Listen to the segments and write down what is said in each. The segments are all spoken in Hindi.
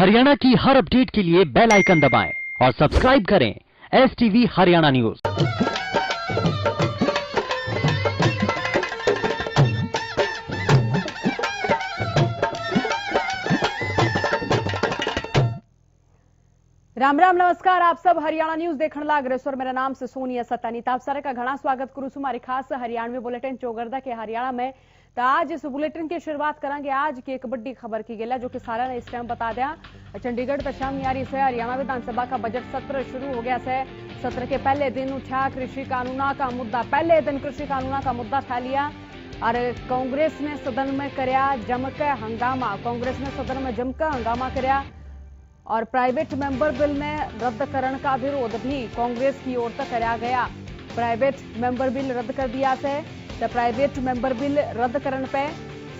हरियाणा की हर अपडेट के लिए बेल आइकन दबाएं और सब्सक्राइब करें STV हरियाणा न्यूज। राम राम नमस्कार। आप सब हरियाणा न्यूज देखने लाग रहे सर। मेरा नाम से सोनिया सतानी। आप सारे का घना स्वागत करूं हमारी खास हरियाणवी बुलेटिन चौगरदा के हरियाणा में। तो आज इस बुलेटिन की शुरुआत करेंगे आज की एक बड़ी खबर की गला जो कि सारा ने इस टाइम बता दिया। चंडीगढ़ तशाम यारी से हरियाणा विधानसभा का बजट सत्र शुरू हो गया से। सत्र के पहले दिन उठा कृषि कानूना का मुद्दा। पहले दिन कृषि कानूना का मुद्दा उठा लिया और कांग्रेस ने सदन में करया जमकर हंगामा। कांग्रेस ने सदन में जमकर हंगामा करया और प्राइवेट मेंबर बिल में रद्द करने का विरोध भी कांग्रेस की ओर से कराया गया। प्राइवेट मेंबर बिल रद्द कर दिया से। तो प्राइवेट मेंबर बिल रद्द करने पे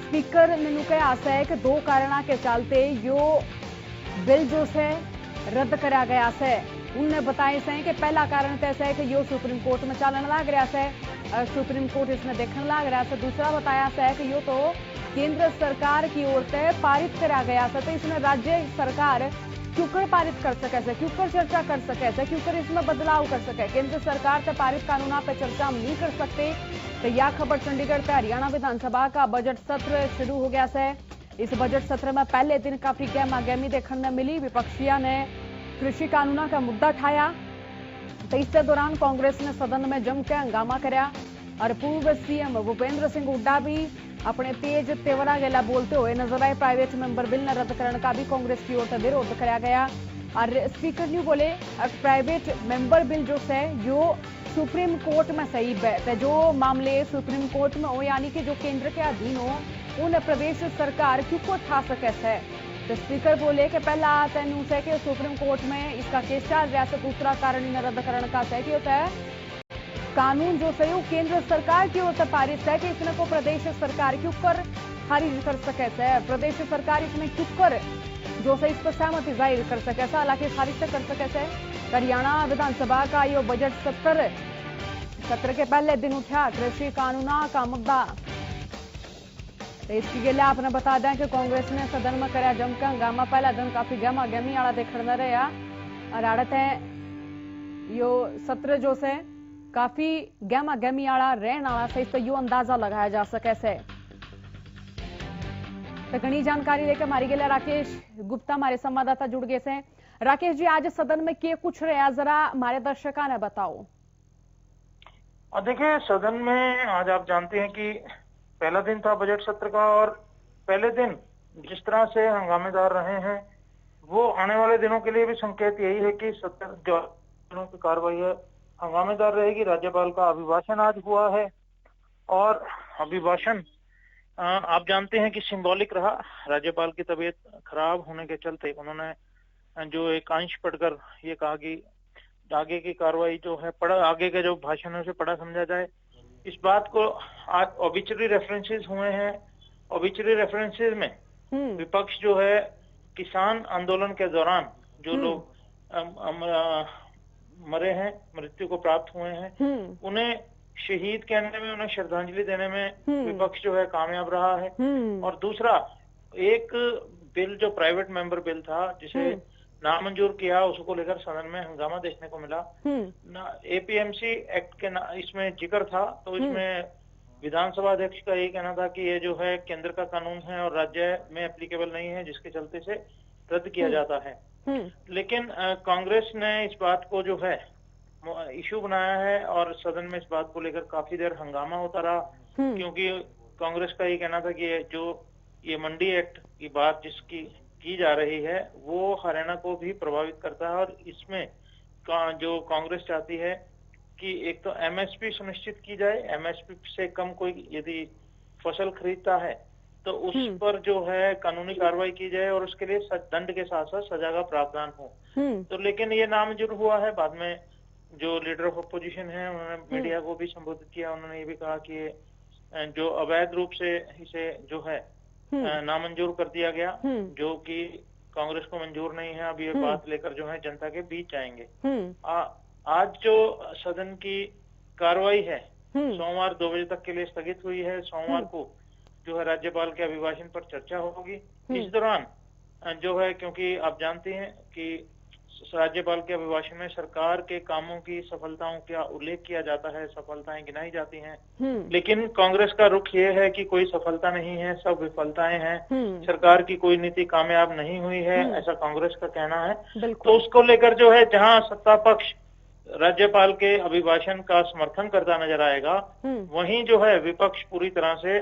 स्पीकर ने कहा है कि दो कारणों के चलते यो बिल जो से रद्द कराया गया से। उनने बताया से कि पहला कारण तो ऐसा है कि यो सुप्रीम कोर्ट में चलने लग रहा है, सुप्रीम कोर्ट इसमें देखने लग रहा है। दूसरा बताया है कि यो तो केंद्र सरकार की ओर से पारित कराया गया था, तो इसमें राज्य सरकार क्यों पारित कर सके, क्यों चर्चा कर सके, क्यों इसमें बदलाव कर सके। केंद्र सरकार से पारित कानून पे चर्चा हम नहीं कर सकते। तो यह खबर चंडीगढ़ से हरियाणा विधानसभा का बजट सत्र शुरू हो गया है। इस बजट सत्र में पहले दिन काफी गहमागहमी देखने में मिली। विपक्षियों ने कृषि कानून का मुद्दा उठाया। तो इस दौरान कांग्रेस ने सदन में जमकर हंगामा कराया और पूर्व सीएम भूपेंद्र सिंह हुड्डा भी अपने तेज तेवरा गेला बोलते हुए नजर आए। प्राइवेट मेंबर बिल न रद्द करने का भी कांग्रेस की ओर से विरोध कराया गया और स्पीकर ने बोले प्राइवेट मेंबर बिल जो है यो सुप्रीम कोर्ट में सही है। जो मामले सुप्रीम कोर्ट में हो यानी कि जो केंद्र के अधीन हो उन प्रदेश सरकार क्यों को उठा सके है। तो स्पीकर बोले कि पहला तेन से कि सुप्रीम कोर्ट में इसका केस चल रहा है। दूसरा कारण इन रद्द करने का है कि होता है कानून जो है वो केंद्र सरकार की ओर से पारित है कि इसमें को प्रदेश सरकार क्यों कर खारिज कर सके है। प्रदेश सरकार इसमें क्यों कर जो है इस पर सहमति जाहिर कर सके, हालांकि खारिज कर सके है। हरियाणा विधानसभा का यो बजट सत्र के पहले दिन उठा कृषि कानूना का मुद्दा। तो इसके लिए आपने बता दें कि कांग्रेस ने सदन में कराया जमकर हंगामा। पहला दिन काफी गहमा गहमी वाला देखने रहा और आड़त है यो सत्र जो से काफी गहमा गहमी वाला रहने वाला से, इस पर यो अंदाजा लगाया जा सके से। तो घनी जानकारी लेकर हमारी गले राकेश गुप्ता हमारे संवाददाता जुड़ गए से। राकेश जी, आज सदन में क्या कुछ रहा जरा हमारे दर्शकों ने बताओ। देखिए, सदन में आज आप जानते हैं कि पहला दिन था बजट सत्र का और पहले दिन जिस तरह से हंगामेदार रहे हैं वो आने वाले दिनों के लिए भी संकेत यही है कि सत्र जो दिनों की कार्रवाई है हंगामेदार रहेगी। राज्यपाल का अभिभाषण आज हुआ है और अभिभाषण आप जानते हैं कि सिंबॉलिक रहा। राज्यपाल की तबीयत खराब होने के चलते उन्होंने जो एक अंश पढ़कर ये कहा कि आगे की कार्रवाई जो है आगे के जो भाषण है उसे पढ़ा समझा जाए। इस बात को आज ऑबिचुरी रेफरेंसेस हुए हैं। ऑबिचुरी रेफरेंसेस में विपक्ष जो है किसान आंदोलन के दौरान जो लोग मरे हैं, मृत्यु को प्राप्त हुए हैं, उन्हें शहीद कहने में, उन्हें श्रद्धांजलि देने में विपक्ष जो है कामयाब रहा है। और दूसरा एक बिल जो प्राइवेट मेंबर बिल था जिसे नामंजूर किया, उसको लेकर सदन में हंगामा देखने को मिला। APMC एक्ट के इसमें जिक्र था, तो इसमें विधानसभा अध्यक्ष का यही कहना था कि ये जो है केंद्र का कानून है और राज्य में एप्लीकेबल नहीं है, जिसके चलते से रद्द किया जाता है। लेकिन कांग्रेस ने इस बात को जो है इशू बनाया है और सदन में इस बात को लेकर काफी देर हंगामा होता रहा, क्योंकि कांग्रेस का ये कहना था कि ये मंडी एक्ट की बात जिसकी की जा रही है वो हरियाणा को भी प्रभावित करता है और इसमें जो कांग्रेस चाहती है कि एक तो MSP सुनिश्चित की जाए, MSP से कम कोई यदि फसल खरीदता है तो उस पर जो है कानूनी कार्रवाई की जाए और उसके लिए दंड के साथ साथ सजा का प्रावधान हो। तो लेकिन ये नामंजूर हुआ है। बाद में जो लीडर ऑफ अपोजिशन है उन्होंने मीडिया को भी संबोधित किया। उन्होंने ये भी कहा कि जो अवैध रूप से इसे जो है नामंजूर कर दिया गया, जो कि कांग्रेस को मंजूर नहीं है। अब ये बात लेकर जो है जनता के बीच जाएंगे। आज जो सदन की कार्रवाई है सोमवार 2 बजे तक के लिए स्थगित हुई है। सोमवार को जो है राज्यपाल के अभिभाषण पर चर्चा होगी। इस दौरान जो है, क्योंकि आप जानते हैं कि राज्यपाल के अभिभाषण में सरकार के कामों की सफलताओं का उल्लेख किया जाता है, सफलताएं गिनाई जाती हैं, लेकिन कांग्रेस का रुख ये है कि कोई सफलता नहीं है, सब विफलताएं हैं, सरकार की कोई नीति कामयाब नहीं हुई है, ऐसा कांग्रेस का कहना है। तो उसको लेकर जो है, जहां सत्ता पक्ष राज्यपाल के अभिभाषण का समर्थन करता नजर आएगा, वहीं जो है विपक्ष पूरी तरह से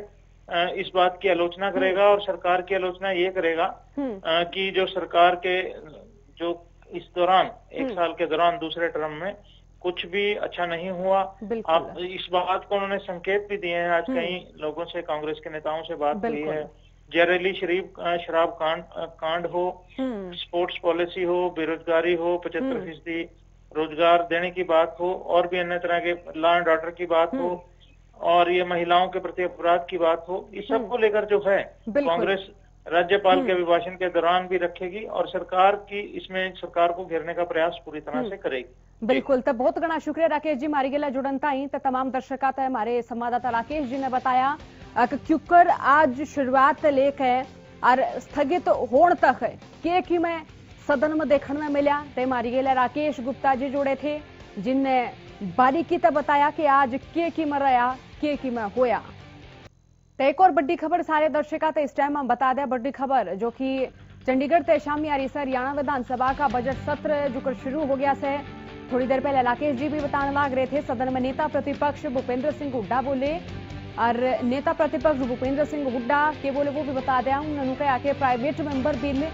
इस बात की आलोचना करेगा और सरकार की आलोचना ये करेगा कि जो सरकार के जो इस दौरान 1 साल के दौरान दूसरे टर्म में कुछ भी अच्छा नहीं हुआ। आप इस बात को उन्होंने संकेत भी दिए हैं। आज कई लोगों से, कांग्रेस के नेताओं से बात हुई है। जहरीली शराब कांड हो, स्पोर्ट्स पॉलिसी हो, बेरोजगारी हो, 75% रोजगार देने की बात हो, और भी अन्य तरह के लॉ एंड ऑर्डर की बात हो, और ये महिलाओं के प्रति अपराध की बात हो, इस सब को लेकर जो है कांग्रेस राज्यपाल के अभिभाषण के दौरान भी रखेगी और सरकार को घेरने का प्रयास पूरी तरह से करेगी। बिल्कुल। तो बहुत घना शुक्रिया राकेश जी मारी गेला जुड़नता ही तो तमाम दर्शका हमारे संवाददाता राकेश जी ने बताया क्योंकि आज शुरुआत लेके और स्थगित होने तक के में सदन में देखने में मिला ते मारी गेला राकेश गुप्ता जी जुड़े थे, जिनने बारीकी तक बताया कि आज के में रहा के में होया। तो एक और बड़ी खबर सारे दर्शकों को इस टाइम हम बता दें, बड़ी खबर जो कि चंडीगढ़ ते शामी आ रही है। हरियाणा विधानसभा का बजट सत्र जो शुरू हो गया से, थोड़ी देर पहले राकेश जी भी बताने लग रहे थे। सदन में नेता प्रतिपक्ष भूपेंद्र सिंह हुड्डा बोले और नेता प्रतिपक्ष भूपेंद्र सिंह हुड्डा के बोले वो भी बता दिया। उन्होंने कहा कि प्राइवेट मेंबर बिल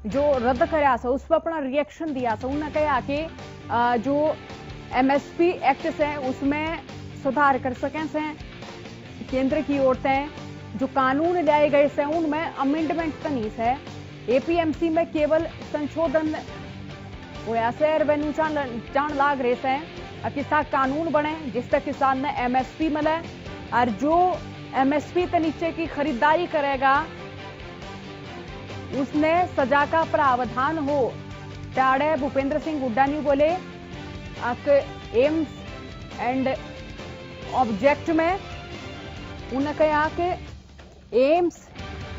जो रद्द कराया था उस पर अपना रिएक्शन दिया था। उन्होंने कहा कि जो MSP एक्ट है उसमें सुधार कर सकें से केंद्र की ओर से जो कानून लाए गए से उनमें अमेंडमेंट तो नहीं है। APMC में केवल संशोधन होया से रेवेन्यू जान लाग रहे से किसा कानून बने जिससे किसान ने MSP मिले और जो MSP के नीचे की खरीदारी करेगा उसने सजा का प्रावधान हो। टाड़े भूपेंद्र सिंह हुड्डा ने बोले एम्स एंड ऑब्जेक्ट में उन्होंने कहा कि एम्स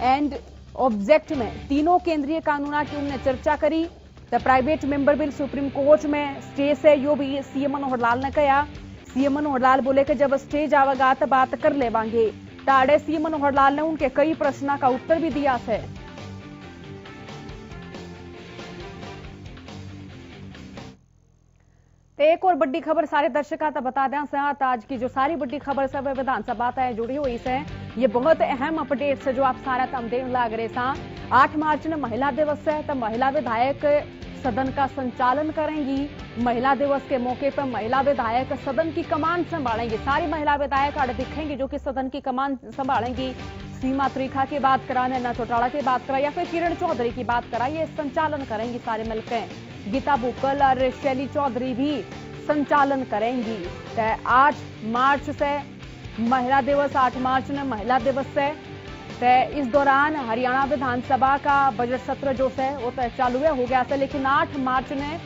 एंड ऑब्जेक्ट में तीनों केंद्रीय कानूना की उन्होंने चर्चा करी। तो private member bill supreme court में स्टे से यो भी CM मनोहर लाल ने कहा। CM मनोहर लाल बोले कि जब स्टे जावेगा तो बात कर लेवांगे। ताड़े CM मनोहर लाल ने उनके कई प्रश्नों का उत्तर भी दिया है। एक और बड़ी खबर सारे दर्शकों को बता दें साथ आज की जो सारी बड़ी खबर सब विधानसभा तय जुड़ी हुई से, ये बहुत अहम अपडेट है जो आप सारा तम देने लग रहे सा। 8 मार्च ने महिला दिवस है तो महिला विधायक सदन का संचालन करेंगी। महिला दिवस के मौके पर महिला विधायक सदन की कमान संभालेंगी। सारी महिला विधायक आड़े दिखेंगी जो कि सदन की कमान संभालेंगी। सीमा त्रिखा की बात करा, नैना चौटाला की बात करा या फिर किरण चौधरी की बात करा, ये संचालन करेंगी सारे मिलकर। गीता बुक्कल और शैली चौधरी भी संचालन करेंगी। 8 मार्च से महिला दिवस, 8 मार्च ने महिला दिवस है। इस दौरान हरियाणा विधानसभा का बजट सत्र जो है वो तो चालू हो गया था, लेकिन 8 मार्च ने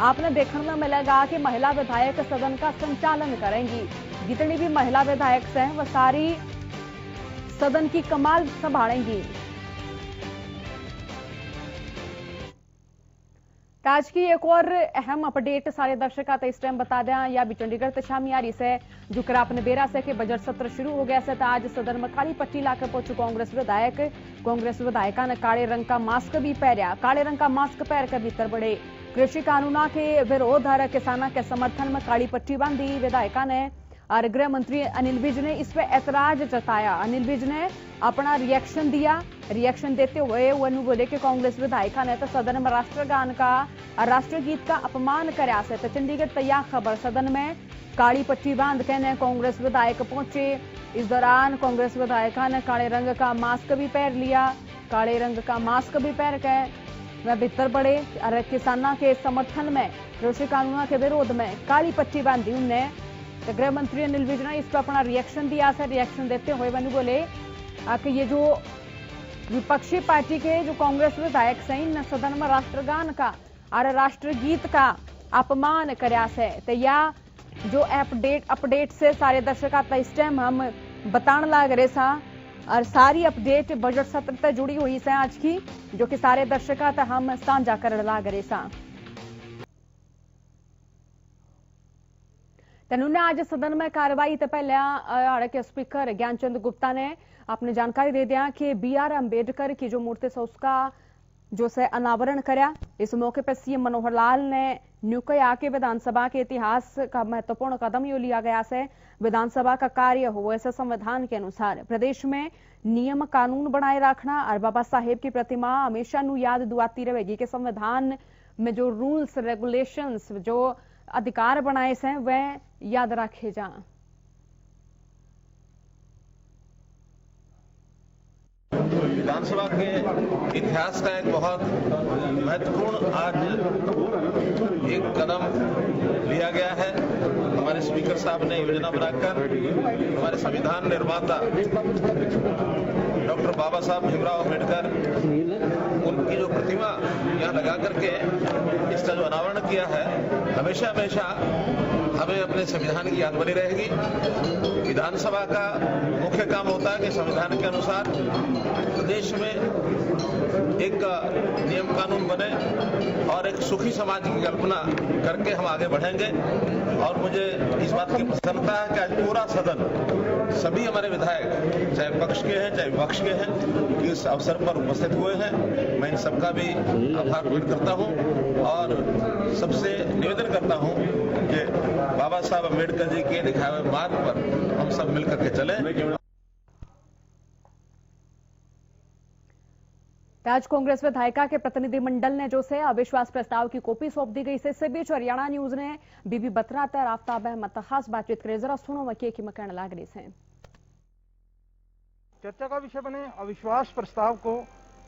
आपने देखने में मिलेगा कि महिला विधायक सदन का संचालन करेंगी। जितनी भी महिला विधायक हैं वह सारी सदन की कमान संभालेंगी। आज की एक और अहम अपडेट सारे दर्शकों को इस टाइम बता दें, या भी चंडीगढ़ शामी आ रही है जो आपने बेरा से कि बजट सत्र शुरू हो गया से। तो आज सदन में काली पट्टी लाकर पहुंचू कांग्रेस विधायका ने काले रंग का मास्क भी पहना। काले रंग का मास्क पहन कर भीतर बढ़े। कृषि कानूनों के विरोध और किसानों के समर्थन में काली पट्टी बांधी विधायका ने। और गृह मंत्री अनिल विज ने इस पर ऐतराज जताया। अनिल विज ने अपना रिएक्शन दिया। रिएक्शन देते हुए वो बोले कि कांग्रेस विधायका ने तो सदन में राष्ट्रगान का और राष्ट्रगीत का अपमान कराया से। तो चंडीगढ़ तैयार खबर सदन में काली पट्टी बांध के ने कांग्रेस विधायक पहुंचे। इस दौरान कांग्रेस विधायका ने काले रंग का मास्क भी पहन लिया। काले रंग का मास्क भी पहन के वह भीतर बढ़े और किसानों के समर्थन में, कृषि कानूनों के विरोध में काली पट्टी बांधी उनने। तो गृह मंत्री अनिल विज ने इस पर अपना रिएक्शन दिया था। रिएक्शन देते हुए वह बोले कि ये जो विपक्षी पार्टी के जो कांग्रेस विधायक हैं इन सदन में राष्ट्रगान का और राष्ट्रगीत का अपमान कराया है। तो या जो अपडेट से सारे दर्शकों इस टाइम हम बताने लग रहे सा और सारी अपडेट बजट सत्र से जुड़ी हुई से आज की, जो कि सारे दर्शकों तक हम साझा करने लाग रहे सा। तनुने आज सदन में कार्रवाई से पहले हड़े के स्पीकर ज्ञानचंद गुप्ता ने अपने जानकारी दे दिया कि BR अम्बेडकर की जो मूर्ति से उसका जो से अनावरण करया। इस मौके पर सीएम मनोहर लाल ने न्यू कहा कि विधानसभा के इतिहास का महत्वपूर्ण कदम यो लिया गया से विधानसभा का कार्य हुए से संविधान के अनुसार प्रदेश में नियम कानून बनाए रखना और बाबा साहेब की प्रतिमा हमेशा नु याद दुआती रहेगी कि संविधान में जो रूल्स रेगुलेशंस जो अधिकार बनाए से वह याद रखे जाएं। विधानसभा के इतिहास का एक बहुत महत्वपूर्ण आज एक कदम लिया गया है। हमारे स्पीकर साहब ने योजना बनाकर हमारे संविधान निर्माता डॉक्टर बाबा साहब भीमराव अम्बेडकर उनकी जो प्रतिमा यहाँ लगा करके इसका जो अनावरण किया है, हमेशा हमेशा हमें अपने संविधान की याद बनी रहेगी। विधानसभा का मुख्य काम होता है कि संविधान के अनुसार प्रदेश में एक नियम कानून बने और एक सुखी समाज की कल्पना करके हम आगे बढ़ेंगे। और मुझे इस बात की प्रसन्नता है कि आज पूरा सदन, सभी हमारे विधायक चाहे पक्ष के हैं चाहे विपक्ष के हैं, इस अवसर पर उपस्थित हुए हैं। मैं इन सबका भी आभार व्यक्त करता हूं और सबसे निवेदन करता हूं कि बाबा साहब अम्बेडकर जी के दिखाए हुए मार्ग पर हम सब मिलकर के चलें। आज कांग्रेस विधायिका के प्रतिनिधिमंडल ने जो से अविश्वास प्रस्ताव की कॉपी सौंप दी गई से इस बीच हरियाणा न्यूज ने बीबी बत्रा तर आफ्ताब अहमद खास बातचीत करे। जरा सुनो वकील की मकान लाग रही से। चर्चा का विषय बने अविश्वास प्रस्ताव को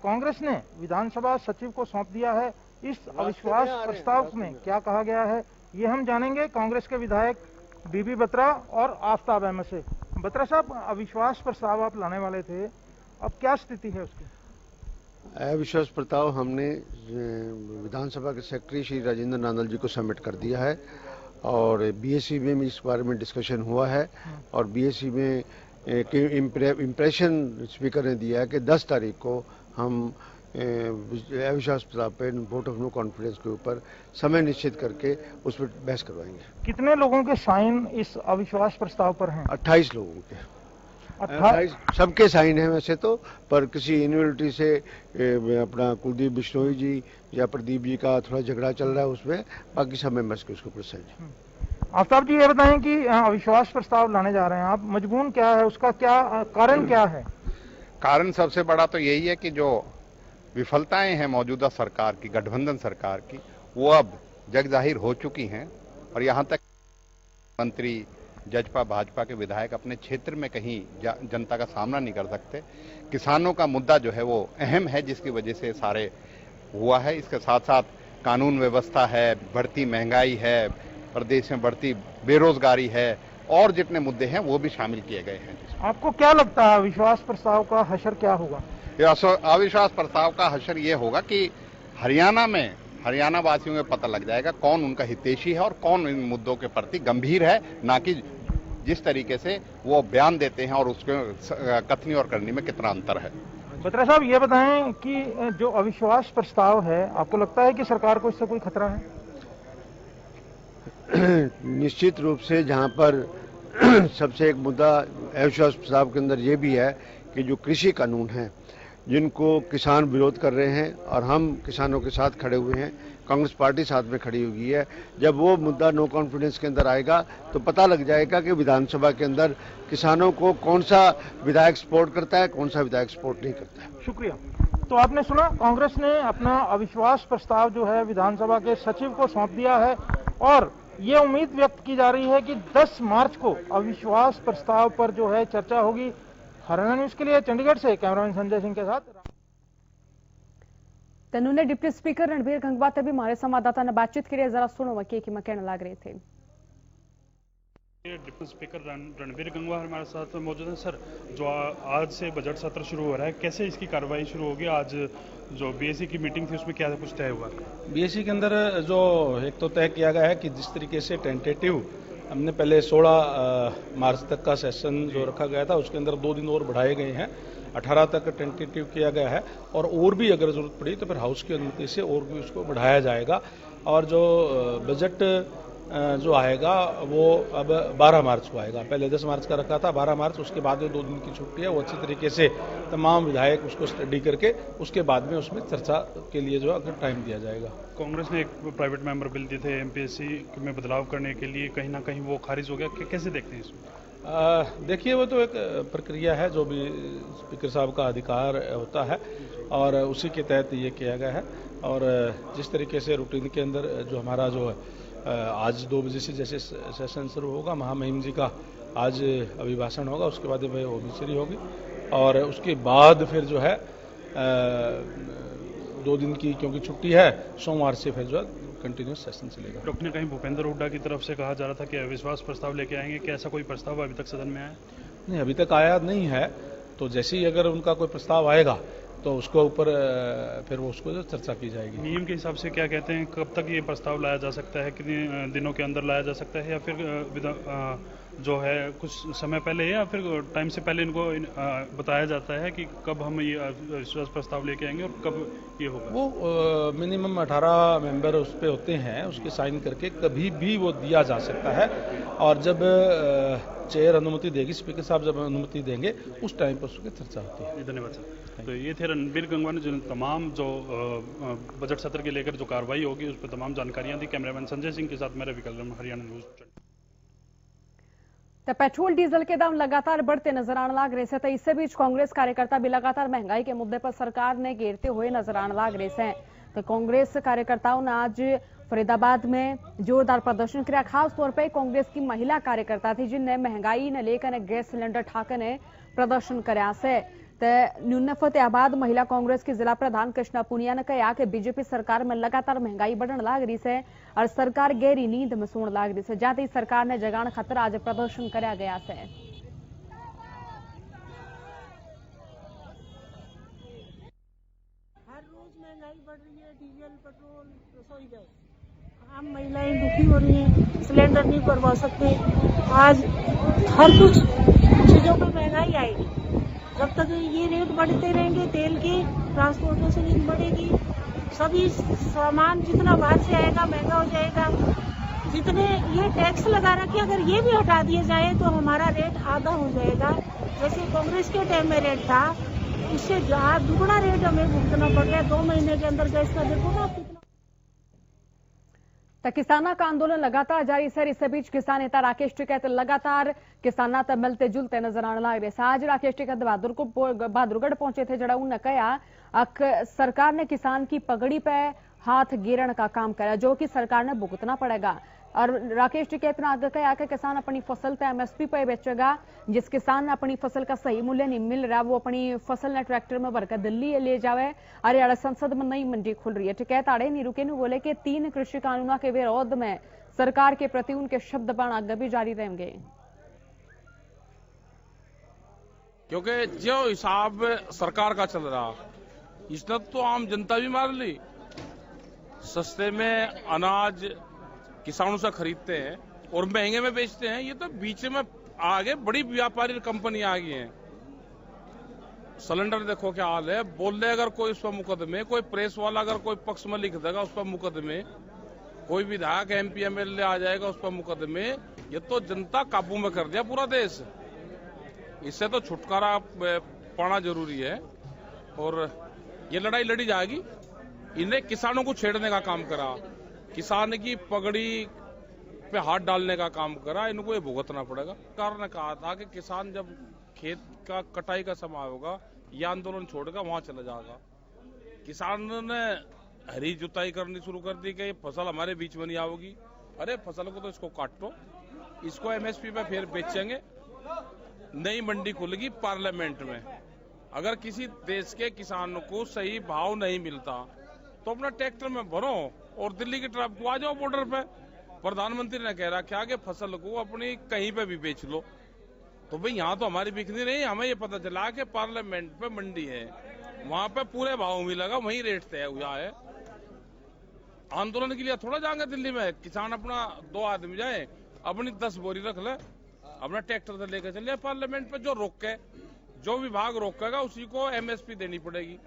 कांग्रेस ने विधानसभा सचिव को सौंप दिया है। इस अविश्वास प्रस्ताव में क्या कहा गया है ये हम जानेंगे कांग्रेस के विधायक बीबी बत्रा और आफ्ताब अहमद से। बत्रा साहब, अविश्वास प्रस्ताव आप लाने वाले थे, अब क्या स्थिति है उसकी? अविश्वास प्रस्ताव हमने विधानसभा के सेक्रेटरी श्री राजेंद्र नांदल जी को सबमिट कर दिया है और बीएससी में इस बारे में डिस्कशन हुआ है और बीएससी में इम्प्रेशन स्पीकर ने दिया है कि 10 तारीख को हम अविश्वास प्रस्ताव पे वोट ऑफ नो कॉन्फिडेंस के ऊपर समय निश्चित करके उस पर बहस करवाएंगे। कितने लोगों के साइन इस अविश्वास प्रस्ताव पर हैं? 28 लोगों के। 28 सबके साइन है वैसे तो, पर किसी यूनिवर्सिटी से अपना कुलदीप बिश्नोई जी या प्रदीप जी का थोड़ा झगड़ा चल रहा है उसमें, बाकी सब मेंबर्स के उसके ऊपर साइन। आफ्ताब जी, ये बताएं कि अविश्वास प्रस्ताव लाने जा रहे हैं आप, मजबून क्या है, उसका क्या कारण क्या है? कारण सबसे बड़ा तो यही है कि जो विफलताएं हैं मौजूदा सरकार की, गठबंधन सरकार की, वो अब जग जाहिर हो चुकी हैं और यहाँ तक मंत्री जजपा भाजपा के विधायक अपने क्षेत्र में कहीं जनता का सामना नहीं कर सकते। किसानों का मुद्दा जो है वो अहम है जिसकी वजह से सारे हुआ है। इसके साथ साथ कानून व्यवस्था है, बढ़ती महंगाई है, प्रदेश में बढ़ती बेरोजगारी है और जितने मुद्दे हैं वो भी शामिल किए गए हैं। आपको क्या लगता है अविश्वास प्रस्ताव का हशर क्या होगा? अविश्वास प्रस्ताव का हशर ये होगा कि हरियाणा वासियों को पता लग जाएगा कौन उनका हितैषी है और कौन इन मुद्दों के प्रति गंभीर है, ना कि जिस तरीके से वो बयान देते हैं और उसके कथनी और करनी में कितना अंतर है। बत्रा साहब, ये बताएं कि जो अविश्वास प्रस्ताव है, आपको लगता है कि सरकार को इससे कोई खतरा है? निश्चित रूप से जहां पर सबसे एक मुद्दा अविश्वास प्रस्ताव के अंदर ये भी है कि जो कृषि कानून है जिनको किसान विरोध कर रहे हैं और हम किसानों के साथ खड़े हुए हैं, कांग्रेस पार्टी साथ में खड़ी हुई है, जब वो मुद्दा नो कॉन्फिडेंस के अंदर आएगा तो पता लग जाएगा कि विधानसभा के अंदर किसानों को कौन सा विधायक सपोर्ट करता है, कौन सा विधायक सपोर्ट नहीं करता है। शुक्रिया। तो आपने सुना, कांग्रेस ने अपना अविश्वास प्रस्ताव जो है विधानसभा के सचिव को सौंप दिया है और ये उम्मीद व्यक्त की जा रही है कि 10 मार्च को अविश्वास प्रस्ताव पर जो है चर्चा होगी। हरियाणा न्यूज के लिए चंडीगढ़ से कैमरामैन संजय सिंह के साथ तनु ने डिप्टी स्पीकर रणबीर गंगवा से भी हमारे संवाददाता ने बातचीत की। जरा सुनो वकील की मकैन लाग रहे थे। डिप्टी स्पीकर रणबीर गंगवा हमारे साथ मौजूद हैं। सर, जो आज से बजट सत्र शुरू हो रहा है, कैसे इसकी कार्रवाई शुरू होगी? आज जो बीएससी की मीटिंग थी उसमें क्या कुछ तय हुआ? बीएससी के अंदर जो एक तो तय किया गया है कि जिस तरीके से टेंटेटिव हमने पहले 16 मार्च तक का सेशन जो रखा गया था उसके अंदर 2 दिन और बढ़ाए गए हैं, 18 तक टेंटेटिव किया गया है और भी अगर जरूरत पड़ी तो फिर हाउस की अनुमति से और भी उसको बढ़ाया जाएगा। और जो बजट जो आएगा वो अब 12 मार्च को आएगा, पहले 10 मार्च का रखा था, 12 मार्च, उसके बाद जो 2 दिन की छुट्टी है वो अच्छी तरीके से तमाम विधायक उसको स्टडी करके उसके बाद में उसमें चर्चा के लिए जो है टाइम दिया जाएगा। कांग्रेस ने एक प्राइवेट मेंबर बिल दिए थे एमपीएससी में बदलाव करने के लिए, कहीं ना कहीं वो खारिज हो गया, कैसे देखते हैं इसमें? देखिए वो तो एक प्रक्रिया है, जो भी स्पीकर साहब का अधिकार होता है और उसी के तहत ये किया गया है। और जिस तरीके से रूटीन के अंदर जो हमारा जो है आज 2 बजे से जैसे सेशन शुरू होगा, महामहिम जी का आज अभिभाषण होगा, उसके बाद भाई ओबीसी होगी और उसके बाद फिर जो है 2 दिन की क्योंकि छुट्टी है, सोमवार से फिर जो है कंटिन्यूस सेशन चलेगा। डॉक्टर ने कहीं भूपेंद्र हुड्डा की तरफ से कहा जा रहा था कि अविश्वास प्रस्ताव लेके आएंगे, क्या ऐसा कोई प्रस्ताव अभी तक सदन में आया? नहीं, अभी तक आया नहीं है, तो जैसे ही अगर उनका कोई प्रस्ताव आएगा तो उसको ऊपर फिर वो उसको चर्चा की जाएगी। नियम के हिसाब से क्या कहते हैं, कब तक ये प्रस्ताव लाया जा सकता है, कितने दिनों के अंदर लाया जा सकता है, या फिर जो है कुछ समय पहले या फिर टाइम से पहले इनको बताया जाता है कि कब हम ये विश्वास प्रस्ताव लेके आएंगे और कब ये होगा? वो मिनिमम 18 मेंबर उस पे होते हैं, उसके साइन करके कभी भी वो दिया जा सकता है और जब चेयर अनुमति देगी, स्पीकर साहब जब अनुमति देंगे उस टाइम पर उसकी चर्चा होती है। धन्यवाद सर। तो ये थे रणबीर गंगवा ने जो तमाम जो बजट सत्र के लेकर जो कार्रवाई होगी उस पर तमाम जानकारियां दी। कैमरामैन संजय सिंह के साथ मैं रवि कल्लम, हरियाणा न्यूज। तो पेट्रोल डीजल के दाम लगातार बढ़ते नजर आने लग रहे थे। इसी बीच कांग्रेस कार्यकर्ता भी लगातार महंगाई के मुद्दे पर सरकार ने घेरते हुए नजर आने लग रहे हैं। तो कांग्रेस कार्यकर्ताओं ने आज फरीदाबाद में जोरदार प्रदर्शन किया। खास तौर पर कांग्रेस की महिला कार्यकर्ता थी जिनने महंगाई ने लेकर गैस सिलेंडर ठाकर ने प्रदर्शन कराया से। न्यून फतेहाबाद महिला कांग्रेस की जिला प्रधान कृष्णा पुनिया ने कहा कि बीजेपी सरकार में लगातार महंगाई बढ़ने लग रही है और सरकार गहरी नींद में सोने लग रही है, जाते ही सरकार ने जगाने खातर आज प्रदर्शन कराया गया है। हर रोज महंगाई बढ़ रही है, डीजल, पेट्रोल, रसोई गैस। आम महिलाएं दुखी हो रही हैं, सिलेंडर नहीं भरवा सकते। आज हर कुछ चीजों पर महंगाई आएगी। जब तक ये रेट बढ़ते रहेंगे, तेल की ट्रांसपोर्टेशन बढ़ेगी, सभी सामान जितना बाहर से आएगा महंगा हो जाएगा। जितने ये टैक्स लगा रखे, अगर ये भी हटा दिए जाए तो हमारा रेट आधा हो जाएगा। जैसे कांग्रेस के टाइम में रेट था, उससे दुगना रेट हमें भुगतना पड़ रहा है 2 महीने के अंदर। गैस का देखो ना कितना। तो किसानों का आंदोलन लगातार जारी है। इस बीच किसान नेता राकेश टिकैत लगातार किसानों तक मिलते जुलते नजर आने लग रहे। आज राकेश टिकैत बहादुरगढ़ पहुंचे थे, जड़ा उन्होंने कहा सरकार ने किसान की पगड़ी पे हाथ गिरने का काम करा, जो कि सरकार ने भुगतना पड़ेगा। और राकेश टिकैत ने आगे कहा कि किसान अपनी फसल तो एमएसपी पे बेचेगा। जिस किसान ने अपनी फसल का सही मूल्य नहीं मिल रहा, वो अपनी फसल ने ट्रैक्टर में भरकर दिल्ली ले जावे। हरियाणा संसद में नई मंडी खुल रही है। टिकैत आड़े नहीं रुके, बोले कि 3 कृषि कानूनों के विरोध में सरकार के प्रति उनके शब्द बाण आगे भी जारी रहेंगे, क्योंकि जो हिसाब सरकार का चल रहा इसने तो आम जनता भी मार ली। सस्ते में अनाज किसानों से खरीदते हैं और महंगे में बेचते हैं। ये तो बीच में आगे बड़ी व्यापारी कंपनी आ गई हैं। सिलेंडर देखो क्या हाल है, बोल रहे अगर कोई उस पर मुकदमे, कोई प्रेस वाला अगर कोई पक्ष में लिख देगा उस पर मुकदमे, कोई विधायक एमपी एमएलए आ जाएगा उस पर मुकदमे। ये तो जनता काबू में कर दिया पूरा देश। इससे तो छुटकारा पाना जरूरी है और ये लड़ाई लड़ी जाएगी। इन्हें किसानों को छेड़ने का काम करा, किसान की पगड़ी पे हाथ डालने का काम करा, इनको ये भुगतना पड़ेगा। सरकार ने कहा था कि किसान जब खेत का कटाई का समय होगा ये आंदोलन छोड़कर वहां चला जाएगा। किसान ने हरी जुताई करनी शुरू कर दी कि फसल हमारे बीच में नहीं आओगी। अरे फसल को तो इसको काटो, इसको एमएसपी पे फिर बेचेंगे। नई मंडी खुलेगी पार्लियामेंट में। अगर किसी देश के किसानों को सही भाव नहीं मिलता तो अपना ट्रैक्टर में भरो और दिल्ली की तरफ को आ जाओ बॉर्डर पे। प्रधानमंत्री ने कह रखा कि फसल को अपनी कहीं पे भी बेच लो। तो भाई यहाँ तो हमारी बिकनी नहीं, हमें ये पता चला कि पार्लियामेंट पे मंडी है, वहां पे पूरे भाव मिलेगा, वहीं रेट तय हुआ है। आंदोलन के लिए थोड़ा जाएंगे दिल्ली में, किसान अपना 2 आदमी जाए अपनी 10 बोरी रख ले, अपना ट्रैक्टर से लेकर चले पार्लियामेंट पे, जो रोके, जो विभाग रोकेगा उसी को MSP देनी पड़ेगी।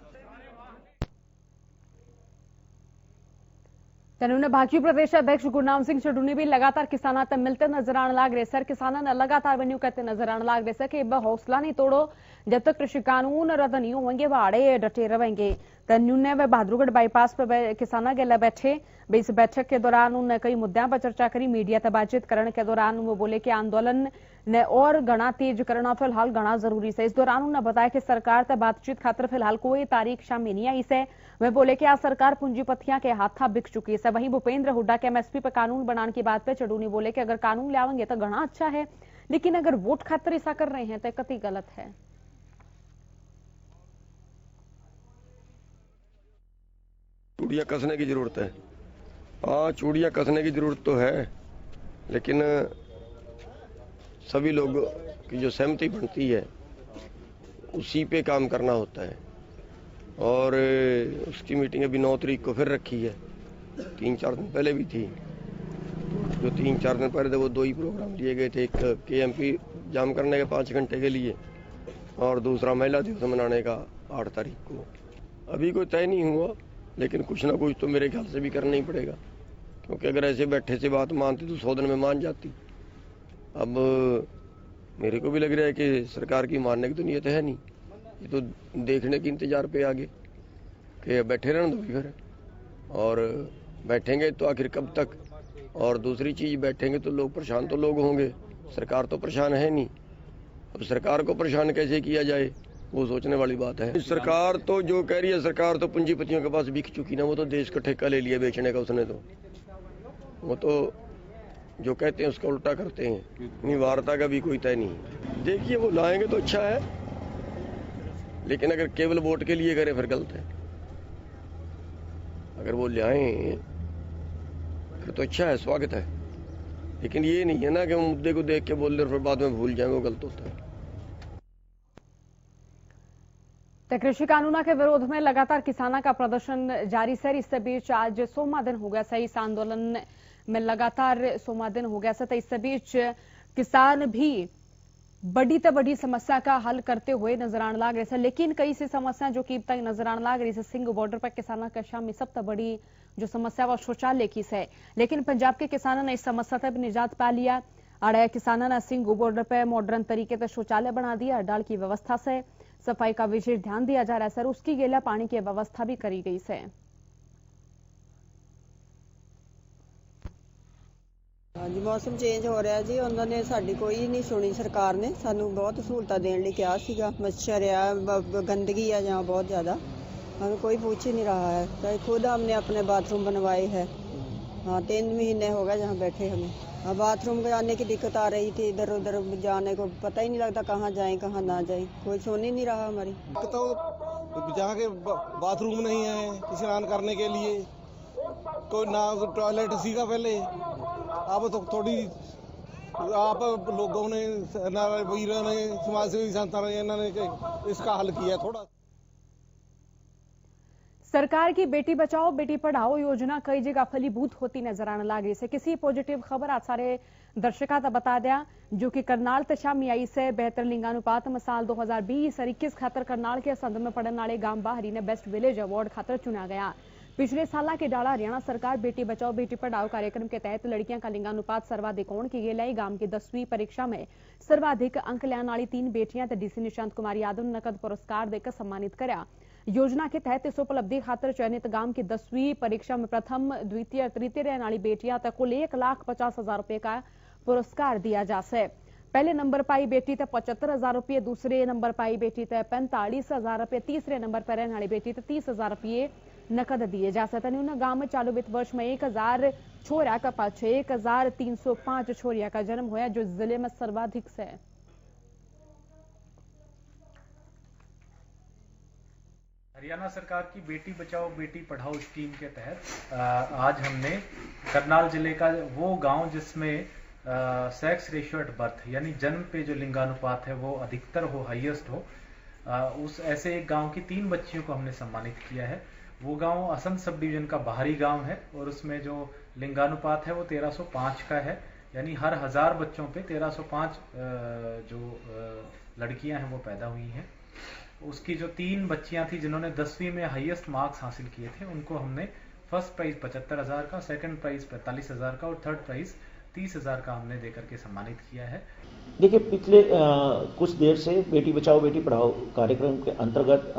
उन्होंने भाजपा प्रदेश अध्यक्ष गुरनाम सिंह चड्डू ने भी लगातार किसानों से मिलते नजर आने लग रहे सर। किसानों ने लगातार वन्यू कहते नजर आने लग रहे सर कि हौसला नहीं तोड़ो, जब तक कृषि कानून रद्द नहीं होंगे वह आड़े डटे रहेंगे। तन्यू ने वह बहादुरगढ़ बाईपास पर किसानों के लिए बैठे। इस बैठक के दौरान उन्होंने कई मुद्दों पर चर्चा करी। मीडिया से बातचीत करने के दौरान वो बोले कि आंदोलन ने और गणा तेज करना फिलहाल गणा जरूरी है। इस दौरान उन्होंने बताया कि सरकार से बातचीत खातर फिलहाल कोई तारीख शामिल नहीं आई है। वे बोले कि आज सरकार पूंजीपतियों के हाथा बिक चुकी है। वहीं भूपेंद्र हुड्डा के MSP पर कानून बनाने की बात पे चड्डू ने बोले कि अगर कानून लावेंगे तो गणा अच्छा है, लेकिन अगर वोट खातर ऐसा कर रहे हैं तो कतई गलत है। चूड़ियां कसने की जरूरत है। हाँ, चूड़ियां कसने की जरूरत तो है, लेकिन सभी लोग की जो सहमति बनती है उसी पे काम करना होता है। और उसकी मीटिंग अभी 9 तारीख को फिर रखी है। 3-4 दिन पहले भी थी। जो 3-4 दिन पहले थे वो 2 ही प्रोग्राम लिए गए थे। एक KMP जाम करने के 5 घंटे के लिए और दूसरा महिला दिवस मनाने का 8 तारीख को। अभी कोई तय नहीं हुआ, लेकिन कुछ ना कुछ तो मेरे ख्याल से भी करना ही पड़ेगा, क्योंकि अगर ऐसे बैठे से बात मानती तो 100 दिन में मान जाती। अब मेरे को भी लग रहा है कि सरकार की मानने की तो नीयत है नहीं। ये तो देखने की इंतजार पे आगे कि बैठे रहने दो फिर, और बैठेंगे तो आखिर कब तक। और दूसरी चीज, बैठेंगे तो लोग परेशान तो लोग होंगे, सरकार तो परेशान है नहीं। अब सरकार को परेशान कैसे किया जाए वो सोचने वाली बात है। सरकार तो जो कह रही है, सरकार तो पूंजीपतियों के पास बिक चुकी ना। वो तो देश का ठेका ले लिया बेचने का उसने। तो वो तो जो कहते हैं उसका उल्टा करते हैं। वार्ता का भी कोई तय नहीं। देखिए, वो लाएंगे तो अच्छा है, लेकिन अगर केवल वोट के लिए करें फिर गलत है। अगर वो लाएं फिर तो अच्छा है, स्वागत है, लेकिन ये नहीं है ना कि हम मुद्दे को देख के बोल रहे फिर बाद में भूल जाएंगे, वो गलत होता है। तो कृषि कानूनों के विरोध में लगातार किसानों का प्रदर्शन जारी है। इस बीच आज 6वां दिन हो गया सही इस आंदोलन में, लगातार 6वां दिन हो गया था। इस बीच किसान भी बड़ी से बड़ी समस्या का हल करते हुए नजर आने लग रहे थे, लेकिन कई सी समस्या जो कि तक नजर आने लग रही है। सिंह बॉर्डर पर किसानों के शाम में सबसे बड़ी जो समस्या वो शौचालय की है, लेकिन पंजाब के किसानों ने इस समस्या से भी निजात पा लिया। अड़े किसानों ने सिंह बॉर्डर पर मॉडर्न तरीके से शौचालय बना दिया। डाल की व्यवस्था से सफाई का विशेष ध्यान दिया जा रहा है सर। उसकी गेला पानी की व्यवस्था भी करी गई है। हाँ जी, मौसम चेंज हो रहा जी। उन्होंने साडी कोई नहीं सुनी। सरकार ने सानू बहुत सहूलतां देने लिए कहा सीगा। मच्छर है, गंदगी है यहाँ बहुत ज्यादा, हमें कोई पूछ ही नहीं रहा है। तो खुद हमने अपने बाथरूम बनवाए हैं। हाँ, 3 महीने हो गए जहाँ बैठे हमें। हाँ, बाथरूम में जाने की दिक्कत आ रही थी। इधर उधर जाने को पता ही नहीं लगता कहाँ जाए कहाँ ना जाए, कोई सुन ही नहीं रहा हमारी। तो जहाँ के बाथरूम नहीं है स्नान करने के लिए, कोई ना टॉयलेट सीगा पहले। अब तो थोड़ी आप लोगों ने, वीरों ने, समाज सेवी संस्था ने, इन्होंने इसका हल किया थोड़ा। सरकार की बेटी बचाओ बेटी पढ़ाओ योजना कई जगह फलीभूत होती नजर आने लग रही है। किसी पॉजिटिव खबर आज सारे दर्शकों का बता दिया, जो कि करनाल तशामी आई से बेहतर लिंगानुपात मिसाल 2020 और 21 खातर करनाल के संद में पड़ने वाले गांव बाहरी ने बेस्ट विलेज अवार्ड खातर चुना गया। पिछले साल के डाला हरियाणा सरकार बेटी बचाओ बेटी पढ़ाओ कार्यक्रम के तहत लड़कियों का लिंगानुपात सर्वाधिक होने की गई। गांव की 10वीं परीक्षा में सर्वाधिक अंक लेने वाली 3 बेटियां DC निशांत कुमार यादव ने नकद पुरस्कार देकर सम्मानित कराया। योजना के तहत इस उपलब्धि खातर चयनित गांव की 10वीं परीक्षा में प्रथम, द्वितीय और तृतीय रहने वाली बेटियां तक कुल 1,50,000 रुपए का पुरस्कार दिया जा सके। पहले नंबर पाई बेटी तक 75,000 रुपये, दूसरे नंबर पाई बेटी तक 45,000 रुपये, तीसरे नंबर पर रहने वाली बेटी तक 30,000 रुपये नकद दिए जा सकते हैं। गांव में चालू वित्त वर्ष में 1,000 छोरिया का पाछे 1,305 छोरिया का जन्म हुआ, जो जिले में सर्वाधिक है। हरियाणा सरकार की बेटी बचाओ बेटी पढ़ाओ स्कीम के तहत आज हमने करनाल जिले का वो गांव जिसमें सेक्स रेशियो एट बर्थ यानी जन्म पे जो लिंगानुपात है वो अधिकतर हो, हाईएस्ट हो, उस ऐसे एक गांव की 3 बच्चियों को हमने सम्मानित किया है। वो गांव असंध सब डिवीजन का बाहरी गांव है और उसमें जो लिंगानुपात है वो 1305 का है। यानी हर 1000 बच्चों पे 1305 जो लड़कियां हैं वो पैदा हुई हैं। उसकी जो 3 बच्चियां थी जिन्होंने 10वीं में हाईएस्ट मार्क्स हासिल किए थे, उनको हमने फर्स्ट प्राइज 75,000 का, सेकंड प्राइज 45,000 का और थर्ड प्राइज 30,000 का हमने देकर के सम्मानित किया है। देखिए, पिछले कुछ देर से बेटी बचाओ बेटी पढ़ाओ कार्यक्रम के अंतर्गत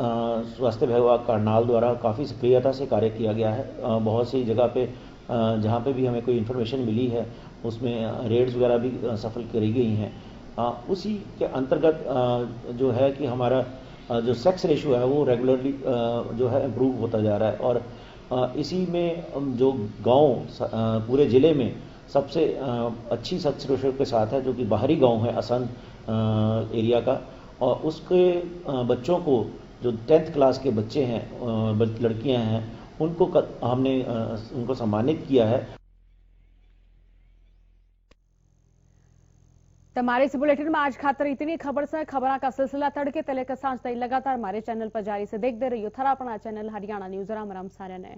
स्वास्थ्य विभाग करनाल द्वारा काफ़ी सक्रियता से कार्य किया गया है। बहुत सी जगह पे जहाँ पे भी हमें कोई इन्फॉर्मेशन मिली है उसमें रेड्स वगैरह भी सफल करी गई हैं। उसी के अंतर्गत जो है कि हमारा जो सेक्स रेशियो है वो रेगुलरली जो है इम्प्रूव होता जा रहा है और इसी में जो गांव पूरे ज़िले में सबसे अच्छी सेक्स रेशियो के साथ है, जो कि बाहरी गांव है असंध एरिया का, और उसके बच्चों को जो 10th क्लास के बच्चे हैं, लड़कियां हैं, उनको हमने उनको सम्मानित किया है। हमारे इस बुलेटिन में आज खातर इतनी खबर से खबर का सिलसिला तड़के तले का सांझ तई लगातार हमारे चैनल पर जारी से देखते रहियो। थरा अपना चैनल हरियाणा न्यूज राम राम सारे ने।